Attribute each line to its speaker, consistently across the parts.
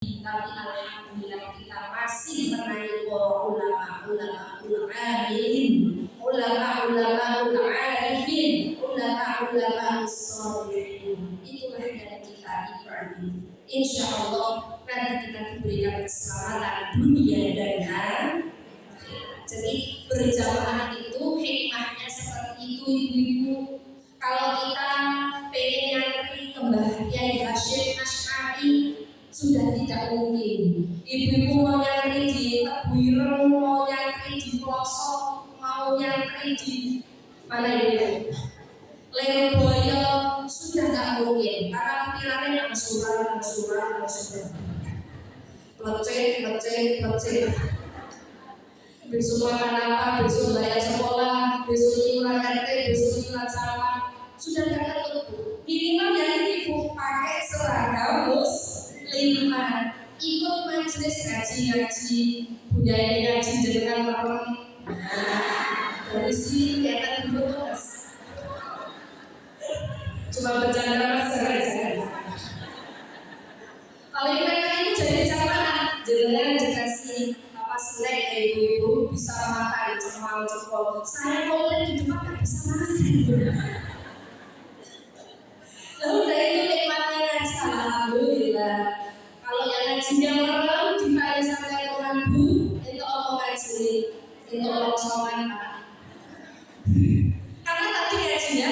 Speaker 1: Tapi alhamdulillah kita masih menangi para ulama amilin, ulama arifin, ulama sholihin. Itulah yang kita ikuti. Insya Allah nanti kita diberikan keselamatan dunia dan akhirat. Jadi berjamaah itu hikmahnya seperti itu, ibu-ibu. Kalau kita pengen nyantri ke Mbah Kyai Hasyim Asy'ari sudah tidak mungkin. Ibu-ibu mau nyantri di Tebuireng, mau nyantri di Pelosok, mau nyantri di mana ini? Lirboyo sudah tidak mungkin. Karena pikirannya yang surat. Leceh. Besok makan apa, besok bayar sekolah, besok iuran RT, besok iuran sawah. Sudah tidak tentu. Minimal yang ibu pakai seragam muslimah, ikut majelis ngaji, punya ngaji dengan merem. Dari sini kelihatan fokus. Cuma bercanda saja. Kalau mereka ini jadi jamaah, jangan dikasih snack ibu-ibu bisa makan cepol. Saya kalau di depan nggak bisa makan. Lalu dari itu nikmatnya ngaji, alhamdulillah. Kalau yang ngajinya merem ditanya sampai orang bu, itu apa ngaji? Itu orang sowan pak. Karena tadi ngajinya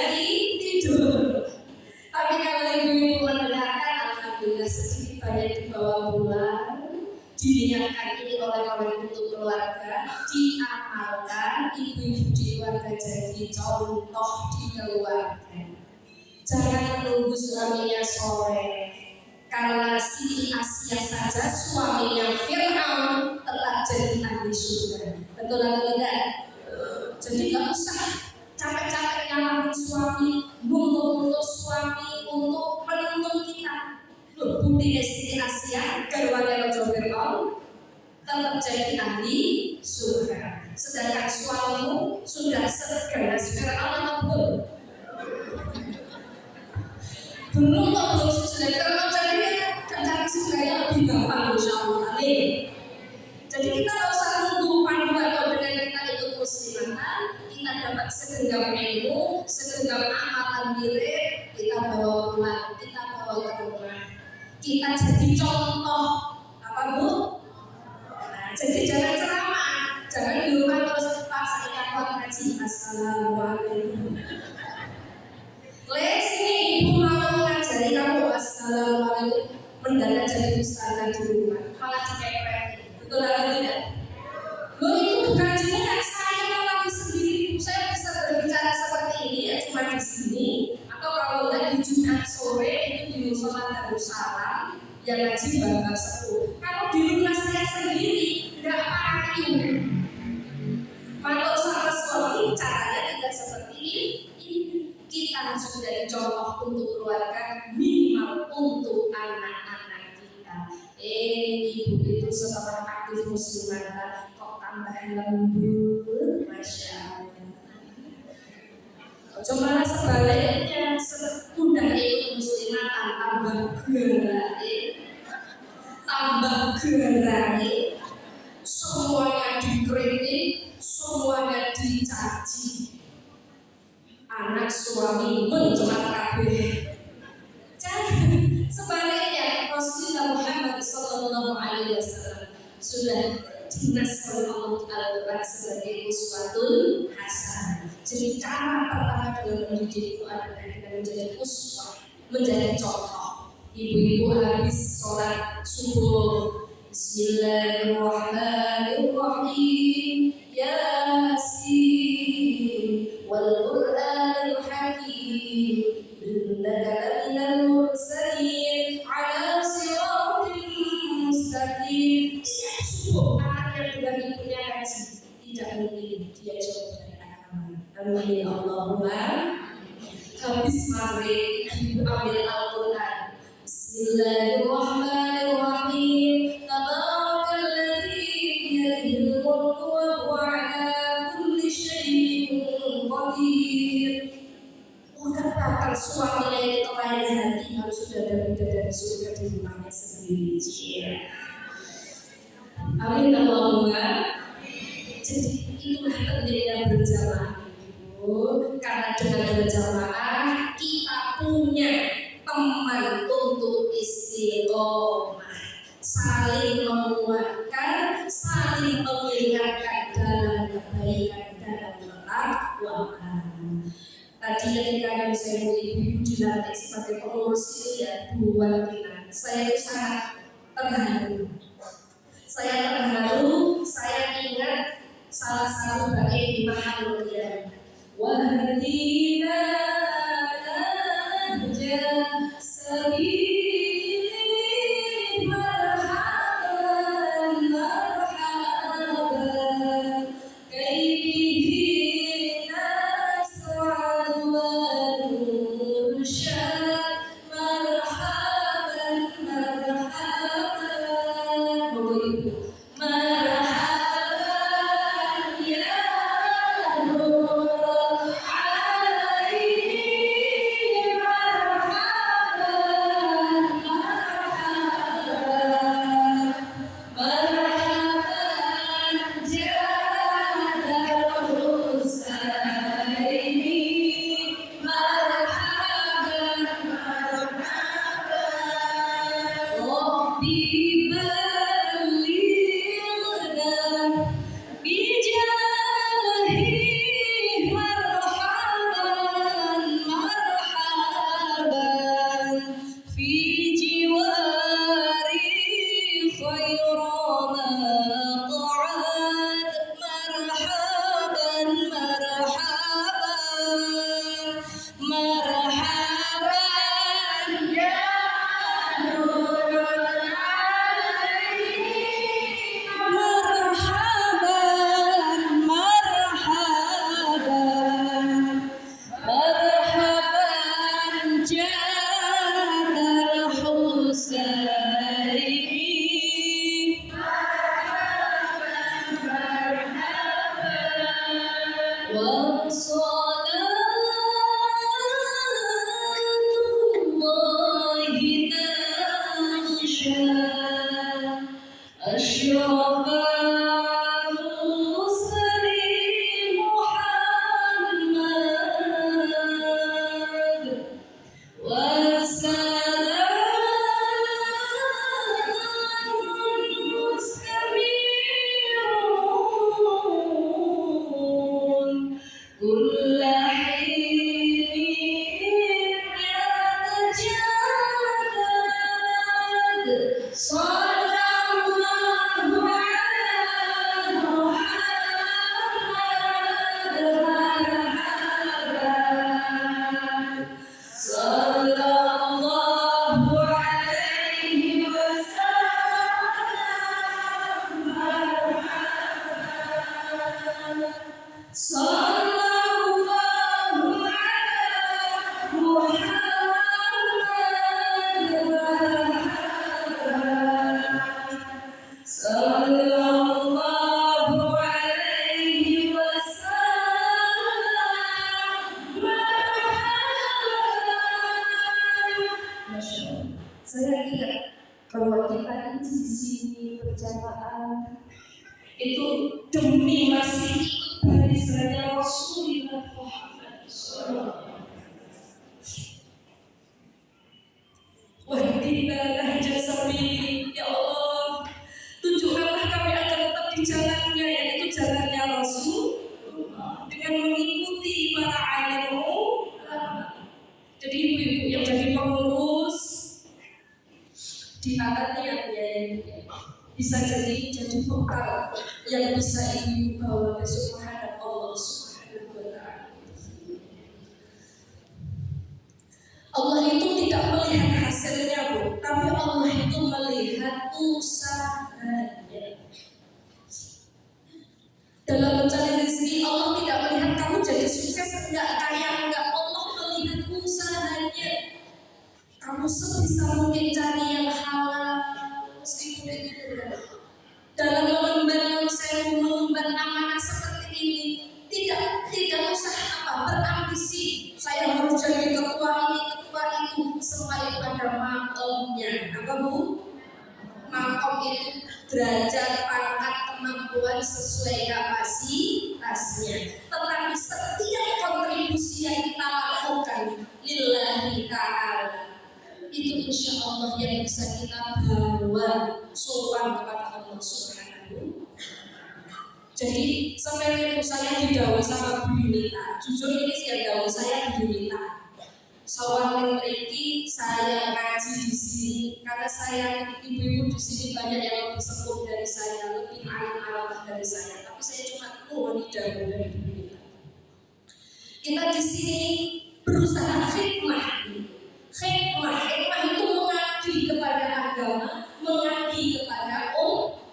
Speaker 1: tidur. Tapi kalau ibu-ibu mendengarkan, alhamdulillah sedikit banyak dibawa pulang. Diniatkan ini oleh untuk keluarga, diamalkan, ibu-ibu di keluarga jadi contoh di keluarga. Jangan menunggu suaminya sore, karena Siti Asia saja suaminya Fir'aun telah jadi ahli surga. Betul atau tidak? Jadi nggak usah capek-capek nyalahin suami, nuntut suami untuk menuntut kita. Bukti Siti Asia garwane Raja Fir'aun tetap jadi ahli surga. Sedangkan suamimu sudah seganas Fir'aun atau belum? Belum sudah Fir'aun jadi cari surganya lebih gampang insya Allah. Jadi kita tidak usah tunggu panduan dengan kita ikut musliman, kita dapat segenggam ilmu, segenggam amalan diri, kita bawa pulang, kita bawa ke rumah. Kita jadi contoh apa bu? Nah, jadi jangan ceramah, jangan di rumah terus paksa ikan ngaji. Assalamualaikum. Sini ibu mau ngajari kamu assalamualaikum, mendadak jadi ustazah di rumah, malah dikepret. Betul atau tidak? Lo itu bukan jenengan saya lagi sendiri, saya bisa berbicara seperti ini ya cuma di sini. Atau kalau udah di Jumat sore itu di musola Darussalam yang ngaji bangga sepuh. Kalau di rumah saya sendiri nggak pakai. Kalau sama suami caranya tidak seperti ini. Kita harus menjadi contoh untuk keluarga, minimal untuk anak-anak kita. Ibu itu setelah aktif muslimah kok tambah lembut, masya Allah. Cuma sebaliknya sudah ikut muslimatan tambah gerak, semuanya dikritik, semuanya dicaci. Anak suami mencela kabeh. Jadi sebaliknya Rasulullah Muhammad SAW sudah dinaskan Allah Al-Quran sebagai uswatul hasanah. Jadi cara pertama dalam mendidik itu adalah kita menjadi uswah, menjadi contoh. Ibu-ibu habis sholat subuh, Bismillahirrahmanirrahim, Yasin, wal Qur'anil Hakim, innaka laminal mursalin, ala siratil mustaqim. Tiap subuh anak yang sudah ibunya ngaji tidak mungkin dia jauh dari agama. Amin Allahumma. Habis maghrib ibu ambil Al-Quran. Bismillahirrahmanirrahim. Tabarakalladzi biyadihil mulku wa huwa ala kulli syai'in qadir. Udah bakal suaminya itu lain hati harus sudah ada bidadari surga di rumahnya sendiri. Amin Allahumma. Jadi itulah pentingnya berjamaah itu, karena dengan berjamaah kita punya teman untuk istiqomah, saling menguatkan, saling mengingatkan dalam kebaikan, dalam ketakwaan. Tadi ketika saya ibu dilantik sebagai pengurus itu ya buat kita, saya itu sangat terharu. Saya ingat salah satu baik di Mahaludiyah. Wahdina najah sabili marhaban marhaban kaibihi nas'ad wa nursyad marhaban marhaban. Marhaban ya nur aini marhaban marhaban marhaban jadal husaini marhaban marhaban Rabbi بلغنا بجاهه مرحبا مرحبا في جواري خير مقعد مرحبا مرحبا مرحبا يا نور العين مرحبا مرحبا مرحبا جاد الحسين وصلاة الله تغشى أشرف المرسلين محمد وسلام مستمرون كل حين يتجدد صلى الله على محمد مرحبا صلى الله عليه وسلم مرحبا صلى الله على محمد مرحبا صلى الله عليه وسلم مرحبا. Saya ingat bahwa kita di sini berjamaah itu demi masih ikut barisannya Rasulullah Muhammad SAW. Wahdina najah sabili, ya Allah, tunjukkanlah kami agar tetap di jalannya, yaitu jalannya Rasulullah, dengan mengikuti para alim ulama. Jadi ibu-ibu yang jadi pengurus di yang bisa jadi bekal yang bisa ibu bawa besok menghadap Allah Subhanahu wa Ta'ala. Allah itu tidak melihat hasilnya, Bu, tapi Allah itu melihat usahanya. Dalam mencari rezeki, Allah tidak melihat kamu jadi sukses enggak, kaya enggak. Allah melihat usahanya. Kamu sebisa mungkin cari yang halal, meskipun itu dalam mengemban amanah seperti ini, tidak usah berambisi. Saya harus jadi ketua ini, ketua itu, semua itu ada makomnya. Apa Bu? Makom itu derajat, pangkat, kemampuan sesuai kapasitasnya. Tetapi setiap kontribusi yang kita lakukan lillahi ta'ala, itu insya Allah yang bisa kita bawa sopan kepada Allah Subhanahu. Jadi sampai saya didawai sama Bu Yunita, jujur ini sih dawai saya Bu Yunita. Soal memiliki saya ngaji di sini karena saya ibu-ibu di sini banyak yang lebih sepuh dari saya, lebih alim-alim dari saya. Tapi saya cuma mohon didawai dari Bu Yunita. Kita di sini berusaha khidmah. Hikmah itu mengabdi kepada agama, mengabdi kepada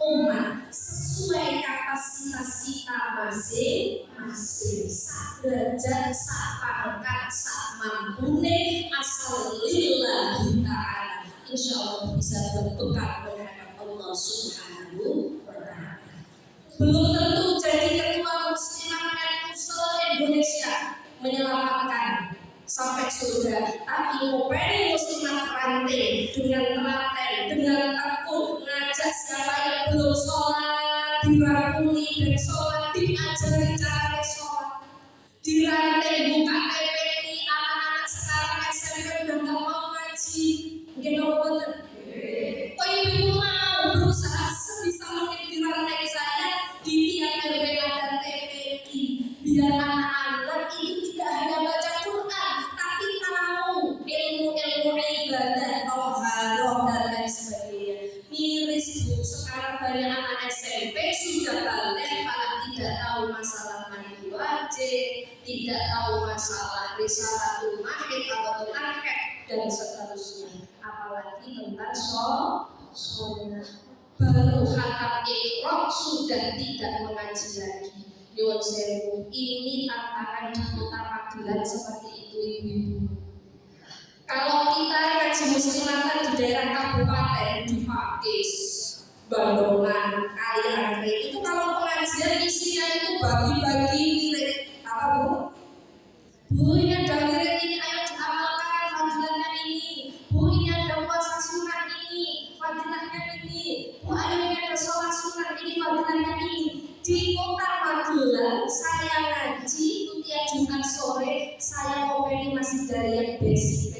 Speaker 1: umat sesuai kapasitas kita masing-masing. Sak derajat, sak pangkat, sak mampune, asal lillahi ta'ala. Insya Allah bisa bertukar menghadap Allah Subhanahu wa ta'ala. Belum tentu jadi ketua muslimat Indonesia menyelamatkan sampai surga, tapi opini muslimat rantai dengan telaten, dengan tekun ngajak siapa yang belum sholat dirangkuli dan sholat, diajari cara sholat, dirantai buka PPT. Anak-anak sekarang SMP udah nggak mau ngaji, mungkin mau betul. Kok ibu mau berusaha sebisa mungkin dirantai saya di tiap RW ada TPQ, biar anak-anak itu tidak hanya baca Quran, tapi tahu ilmu-ilmu ibadah, toharoh dan lain sebagainya. Miris Bu, sekarang banyak anak SMP sudah balik malah tidak tahu masalah mandi wajib, tidak tahu masalah risalatul mahid atau akad dan seterusnya. Apalagi tentang sholat. Baru khatam iqra sudah tidak mengaji lagi. Nyuwun sewu, ini tantangan di kota Magelang seperti itu ibu-ibu. Kalau kita ngaji muslimatan di daerah kabupaten di Pakis, Bandungan, Kaliangkri, itu kalau pengajian isinya itu bagi-bagi wirid. Apa Bu? Bu, ini ada wirid ini, ayo diamalkan fadilahnya ini. Bu, ini ada puasa sunnah ini, fadilahnya ini. Bu, ayo ini ada sholat sunnah ini, fadilahnya ini. Di kota Magelang saya ngaji itu tiap Jumat sore, saya opini masih dari yang basic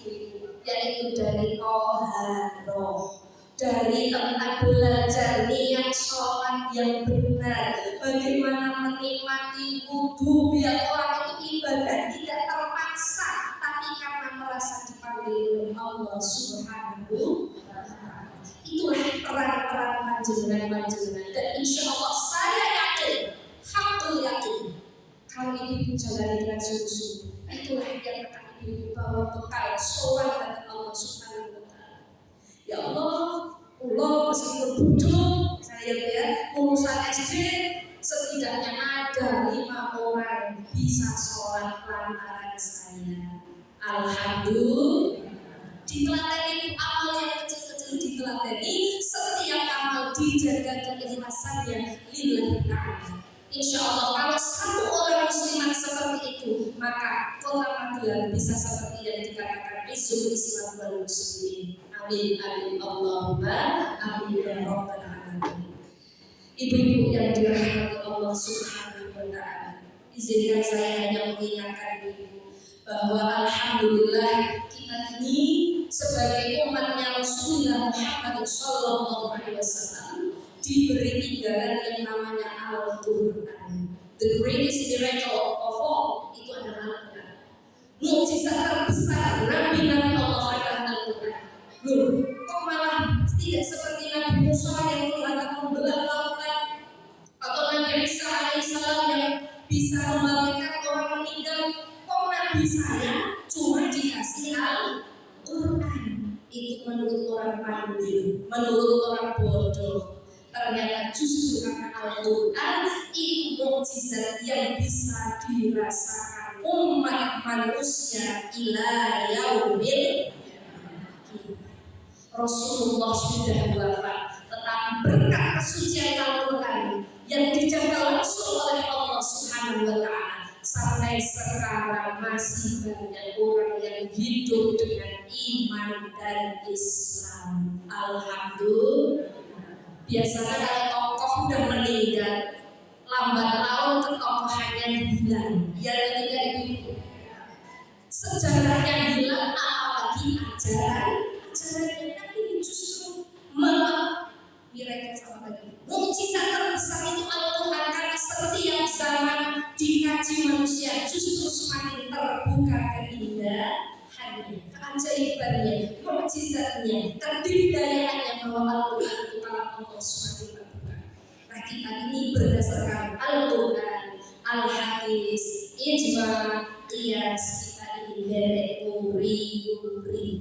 Speaker 1: itu, yaitu dari toharoh, dari tentang belajar niat sholat yang benar, bagaimana menikmati wudu biar orang itu ibadah tidak terpaksa, tapi karena merasa dipanggil oleh Allah Subhanahu wa ta'ala. Itulah peran-peran panjenengan dan insya Allah saya yakin, hakul yakin, kalau ibu jalani dengan sungguh-sungguh, itulah yang akan ibu bawa bekal sowan dari Allah Subhanahu wa ta'ala. Ya Allah, Allah meskipun bujuk saya lulusan SD, setidaknya ada 5 orang bisa sholat lantaran saya. Alhamdulillah. Diteladani amal yang kecil-kecil, diteladani setiap amal dijaga keikhlasannya lillahi ta'ala. Insya Allah kalau satu orang muslimat seperti itu, maka kota Magelang bisa seperti yang dikatakan Izzul Islam wal Muslimin. Amin amin Allahumma amin ya rabbal alamin. Ibu-ibu yang dirahmati Allah Subhanahu wa ta'ala, izinkan saya hanya mengingatkan ibu bahwa alhamdulillah kita ini sebagai umatnya Rasulullah Muhammad sallallahu alaihi wasallam diberi tinggalan yang namanya Al-Quran. The greatest miracle of all itu adalah Al-Quran. Mukjizat terbesar Nabi-Nabi Allah adalah Al-Quran. Loh, kok malah tidak seperti Nabi Musa yang Tuhan membelah lautan, atau Nabi Isa alaihissalam yang bisa membangkitkan orang meninggal? Kok Nabi saya cuma dikasih Al-Quran? Itu menurut orang pandai, menurut orang bodoh. Ternyata justru karena Al-Quran itu mukjizat yang bisa dirasakan umat manusia ila yaumil. Rasulullah sudah wafat, tetapi berkat kesucian Al-Quran yang dijaga langsung oleh Allah Subhanahu wa ta'ala, sampai sekarang masih banyak orang yang hidup dengan iman dan Islam. Alhamdulillah. Biasanya kalau tokoh udah meninggal, lambat laun ketokohannya hilang. Ya ketika itu sejarahnya hilang, apalagi ajarannya ini justru miracle sama lagi. Mukjizat terbesar itu Al-Quran, karena setiap zaman dikaji manusia justru semakin terbuka keindahannya, keajaibannya, mukjizatnya, kebidayaannya, bahwa Al-Quran itu kalam Allah semakin terbuka. Nah kita ini berdasarkan Al-Quran, Al-Hadis, Ijma, Qiyas, kita ini dari uri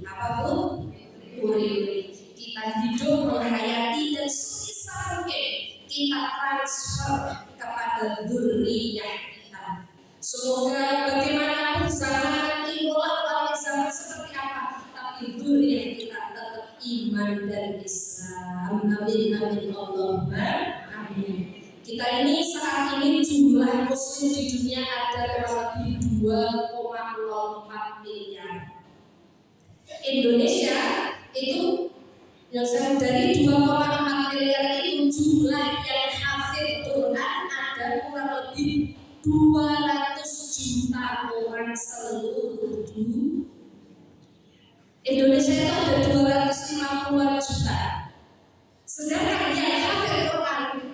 Speaker 1: apa bu? Uri. Kita hidup menghayati dan sebisa mungkin kita transfer kepada dzurriyyah kita. Semoga bagaimanapun zaman nanti mulai zaman seperti apa, tapi dzurriyyah kita tetap iman dan Islam. Amin amin Allahumma amin. Kita ini saat ini jumlah muslim di dunia ada kurang lebih 2,04 miliar. Indonesia itu yang dari 2,4 miliar itu jumlah yang hafid Quran ada kurang lebih 200 juta orang seluruh dunia. Indonesia itu ada 250 juta. Sedangkan yang hafid Quran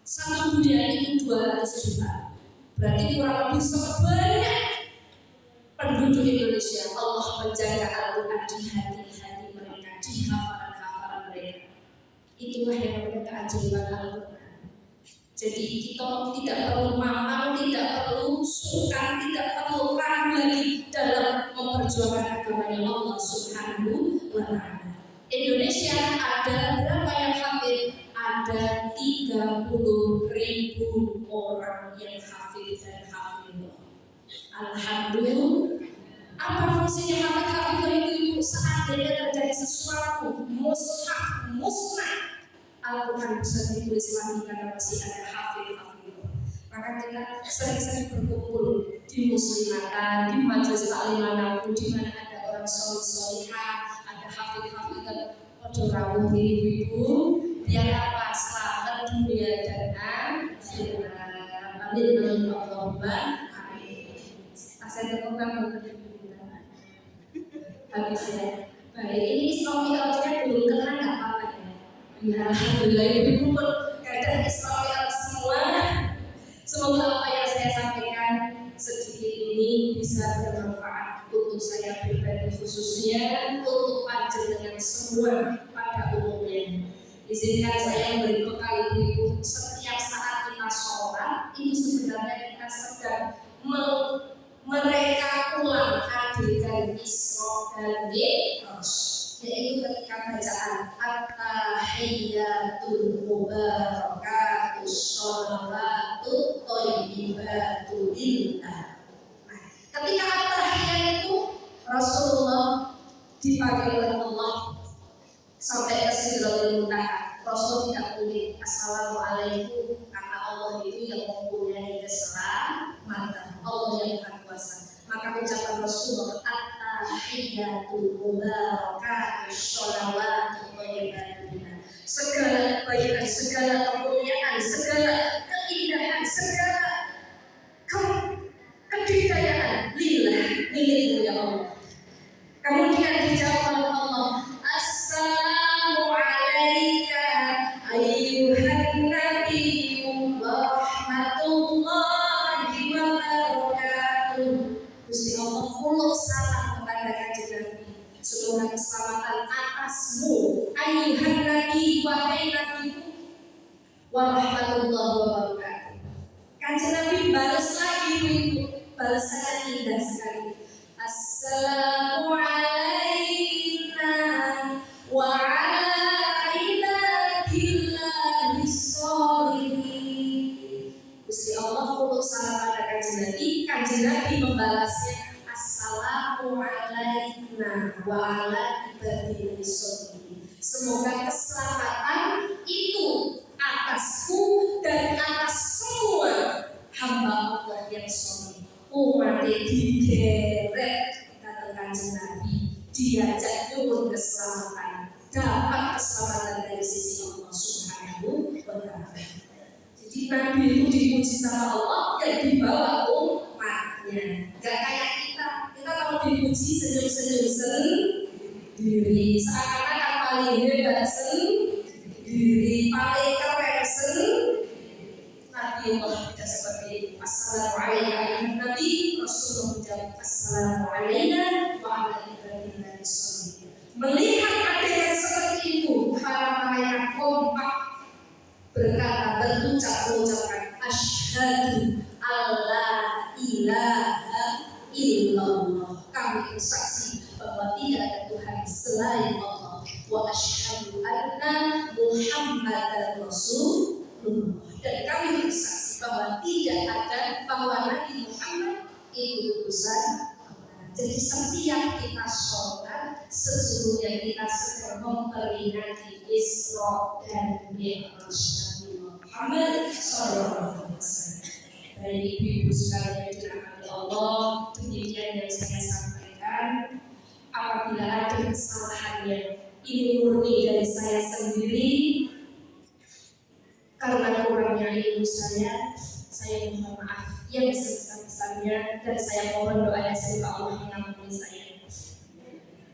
Speaker 1: satu dunia itu 200 juta. Berarti kurang lebih sebanyak penduduk Indonesia. Allah menjaga Al-Quran di hati-hati mereka, di hafalan-hafalan mereka. Itulah yang namanya keajaiban Al-Quran. Jadi kita tidak perlu mamang, tidak perlu sungkan, tidak perlu ragu lagi dalam memperjuangkan agamanya Allah Subhanahu wa Ta'ala. Indonesia ada berapa yang hafid? Ada 30.000 orang yang hafid dan hafidhah. Alhamdulillah. Apa fungsinya hafid itu? Seandainya terjadi sesuatu musnah, Al-Quran bisa ditulis lagi karena masih ada hafidhah. Maka kita sering-sering berkumpul di muslimatan, di majelis taklim manapun di mana ada orang soleh-solehah, ada hafid-hafidah, ojo rawuh ibu-ibu, biar apa? Selamat dunia dan akhirat. Amin amin Allahumma amin. Saya temukan habis ya. Baik, ini Isra Mi'rajnya belum kenal nggak apa-apa ya. Ya alhamdulillah ibu pun kadang Isra Mi'raj semua. Semoga apa yang saya sampaikan sedikit ini bisa bermanfaat untuk saya pribadi khususnya, untuk panjenengan semua pada umumnya. Izinkan saya memberi bekal ibu-ibu, setiap saat kita sholat itu sebenarnya kita sedang mereka ulang adegan Isra dan Mi'raj, yaitu ketika bacaan at-tahiyyatul mubarakatus sholawatut thayyibatul lillah. Ketika at-tahiyyat itu Rasulullah dipanggil oleh Allah sampai ke Sidratul Muntaha. Rasul tidak boleh assalamualaikum karena Allah itu yang mempunyai keselamatan, Allah yang maha kuasa. Maka ucapan Rasulullah at-tahiyyatul mubarakatus sholawatut thayyibatul lillah. Segala kebaikan, segala kemuliaan, segala keindahan, segala kedikdayaan lillah, milikmu ya Allah. Kemudian dijawab oleh Allah, assalamu alayka ayyuhan nabiyyu rahmatullahi wa barakatuh. Gusti Allah uluk salam kepada kanjeng Nabi. Semoga keselamatan atasmu ayyuhan nabi, wahai nabiku, wa rahmatullahi wa Jadi Nabi itu dipuji sama Allah dan dibawa umatnya. Gak kayak kita kalau dipuji senyum-senyum sendiri, seakan-akan paling hebat sendiri, paling keren sendiri. Nabi Allah tidak seperti itu. Assalamualaikum Nabi Rasulullah menjawab Assalamualaikum wa rahmatullahi wabarakatuh. Melihat adegan seperti itu, para malaikat kompak berkata, mengucapkan asyhadu alla ilaha illallah. Kami bersaksi bahwa tidak ada Tuhan selain Allah. Wa asyhadu anna Muhammadar Rasulullah. Dan kami bersaksi bahwa tidak ada bahwa Nabi Muhammad itu utusan. Jadi setiap kita sholat, sesungguhnya kita sedang memperingati Isra dan Mi'raj Nabi Muhammad SAW. Baik ibu-ibu sekalian yang dirahmati Allah, demikian yang saya sampaikan. Apabila ada kesalahannya, ini murni dari saya sendiri, karena kurangnya ilmu saya mohon maaf yang sebesar-besarnya, dan saya mohon doanya semoga Allah mengampuni saya.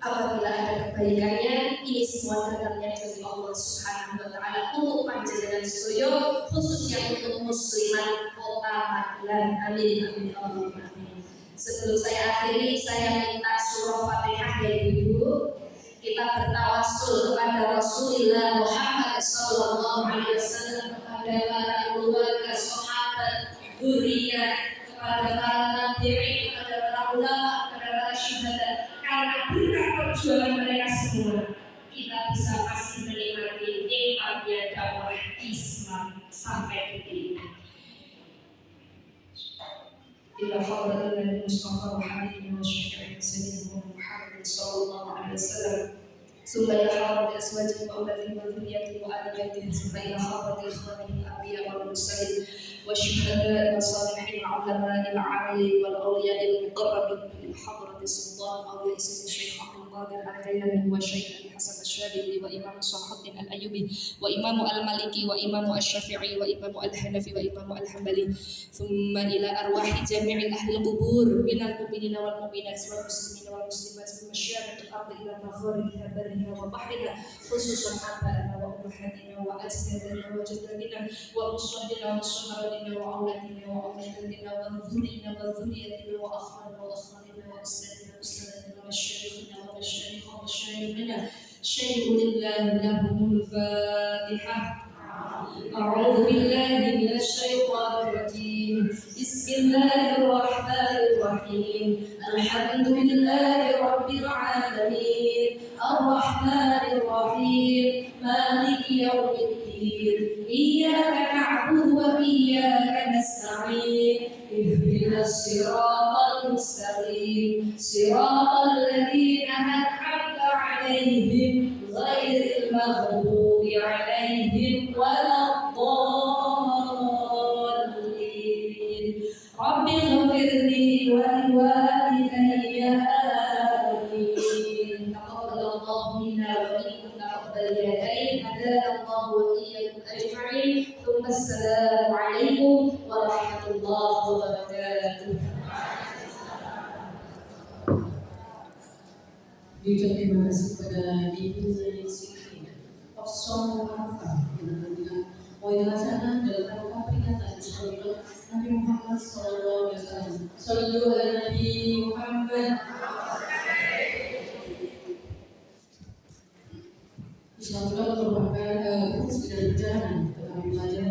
Speaker 1: Apabila ada kebaikannya, ini semua datangnya dari Allah Subhanahu wa Ta'ala untuk panjenengan sedaya, khususnya untuk muslimat kota Magelang. Amin amin Allahumma amin. Sebelum saya akhiri, saya minta surah Fatihah dari ibu. Kita bertawassul kepada Rasulullah Muhammad sallallahu alaihi wasallam, kepada para keluarga, sahabat, dzurriyyah, kepada para tabi'in, kepada para ulama, kepada para syuhada. Karena berkat perjuangan mereka semua, kita bisa pasti menikmati nikmatnya dakwah Islam sampai detik ini. Ila hadratil Mustafa Muhammadin wa syafi'in sayyidina Muhammad sallallahu alaihi wasallam. ثم إلى حضرة أزواجه وأولاده وذريته وآل بيته ثم إلى حضرة إخوانه الأنبياء والمرسلين والشهداء والصالحين والعلماء العاملين والأولياء المقربين إلى حضرة السلطان أولياء سيد الشيخ عبد القادر الجيلاني والشيخ أبي حسن الشاذلي وإمام صلاح الدين الأيوبي وإمام المالكي وإمام الشافعي وإمام الحنفي وإمام الحنبلي ثم إلى أرواح جميع أهل القبور من المؤمنين والمؤمنات والمسلمين والمسلمات في مشارق الأرض إلى مغاربها برها وبحرها خصوصا آبائنا وأمهاتنا وأجدادنا وجداتنا وأصحابنا وصهرنا وأولادنا وأولادنا وذرينا وذريتنا وأخواننا وأخواننا وأستاذنا وأستاذنا ومشايخنا ومشايخنا ومشايخنا شيء لله لهم الفاتحة. أعوذ بالله من الشيطان الرجيم. بسم الله الرحمن الرحيم. الحمد لله رب العالمين الرحمن الرحيم مالك يوم الدين إياك نعبد وإياك نستعين اهدنا الصراط المستقيم صراط الذين أنعمت عليهم غير المغضوب عليهم ولا الضالين. رب اغفر لي ولوالدي آمين. تقبل الله منا ومنكم تقبل اليدين. هدانا الله وإياكم أجمعين. ثم السلام عليكم ورحمة الله وبركاته.
Speaker 2: Terima kasih kepada Ibu Zainal Siti Ofsom Muhammad yang dilaksanakan dalam rangka peringatan Hari Nabi Muhammad SAW. Sallu ala Nabi Muhammad. Islam merupakan fokus dari perjalanan tetapi pelajaran